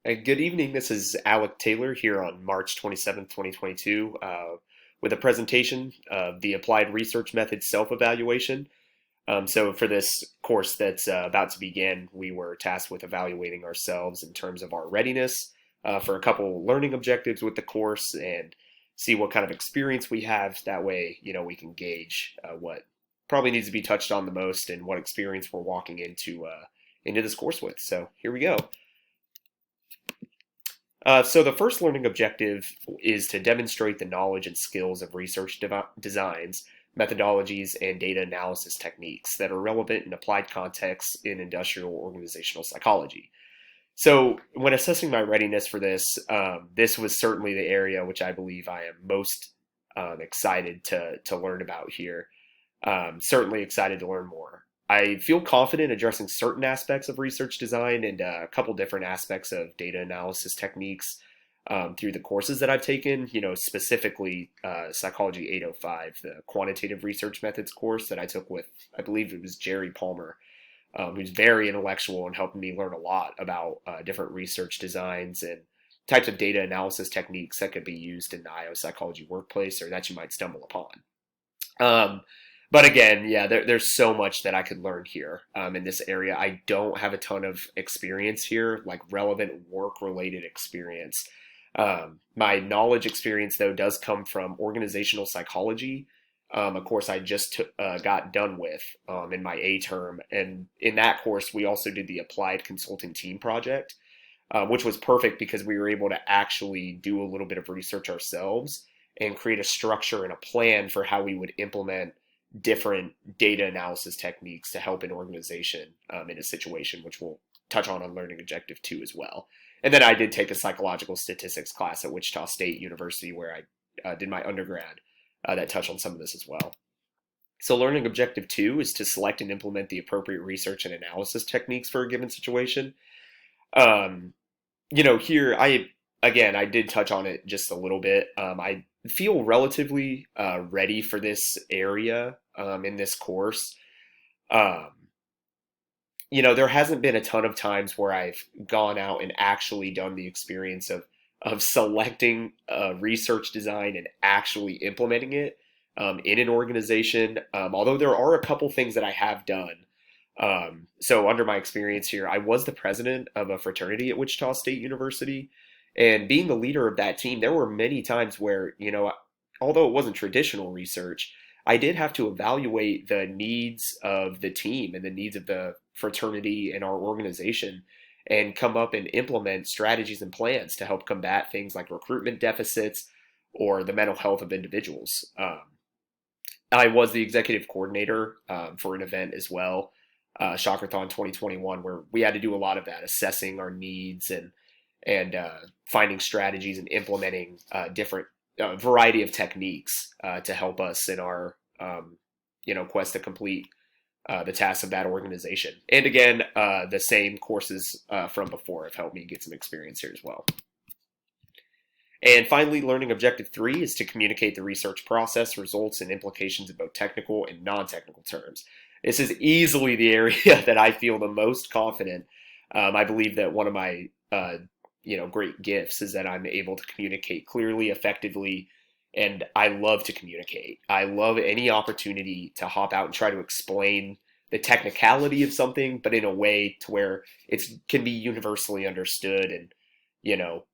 Good evening. This is Alec Taylor here on March 27th, 2022, with a presentation of the Applied Research Method Self-Evaluation. So for this course that's about to begin, we were tasked with evaluating ourselves in terms of our readiness for a couple learning objectives with the course and see what kind of experience we have. That way, we can gauge what probably needs to be touched on the most and what experience we're walking into this course with. So here we go. So the first learning objective is to demonstrate the knowledge and skills of research designs, methodologies, and data analysis techniques that are relevant in applied contexts in industrial organizational psychology. So when assessing my readiness for this, this was certainly the area which I believe I am most excited to learn about here. Certainly excited to learn more. I feel confident addressing certain aspects of research design and a couple different aspects of data analysis techniques through the courses that I've taken, specifically Psychology 805, the quantitative research methods course that I took with, I believe it was Jerry Palmer, who's very intellectual and helping me learn a lot about different research designs and types of data analysis techniques that could be used in the IO psychology workplace or that you might stumble upon. But again, yeah, there's so much that I could learn here in this area. I don't have a ton of experience here, like relevant work-related experience. My knowledge experience, though, does come from organizational psychology, a course I just got done with in my A term. And in that course, we also did the Applied Consulting Team Project, which was perfect because we were able to actually do a little bit of research ourselves and create a structure and a plan for how we would implement different data analysis techniques to help an organization in a situation, which we'll touch on learning objective 2 as well. And then I did take a psychological statistics class at Wichita State University where I did my undergrad that touched on some of this as well. So learning objective 2 is to select and implement the appropriate research and analysis techniques for a given situation. Here I did touch on it just a little bit. I feel relatively ready for this area in this course. There hasn't been a ton of times where I've gone out and actually done the experience of selecting research design and actually implementing it in an organization. Although there are a couple things that I have done. So under my experience here, I was the president of a fraternity at Wichita State University. And being the leader of that team, there were many times where, although it wasn't traditional research, I did have to evaluate the needs of the team and the needs of the fraternity and our organization and come up and implement strategies and plans to help combat things like recruitment deficits or the mental health of individuals. I was the executive coordinator for an event as well, Shockerthon 2021, where we had to do a lot of that, assessing our needs and finding strategies and implementing different variety of techniques to help us in our quest to complete the tasks of that organization. And again, the same courses from before have helped me get some experience here as well. And finally, learning objective 3 is to communicate the research process, results, and implications in both technical and non-technical terms. This is easily the area that I feel the most confident. I believe that one of my great gifts is that I'm able to communicate clearly, effectively, and I love to communicate. I love any opportunity to hop out and try to explain the technicality of something, but in a way to where it can be universally understood and,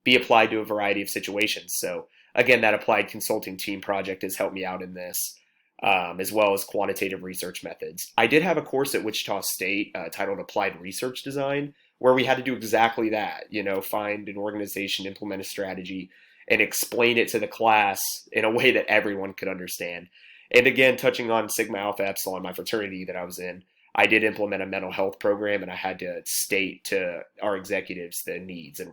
be applied to a variety of situations. So again, that Applied Consulting Team Project has helped me out in this, as well as quantitative research methods. I did have a course at Wichita State titled Applied Research Design, where we had to do exactly that, find an organization, implement a strategy, and explain it to the class in a way that everyone could understand. And again, touching on Sigma Alpha Epsilon, my fraternity that I was in, I did implement a mental health program, and I had to state to our executives the needs and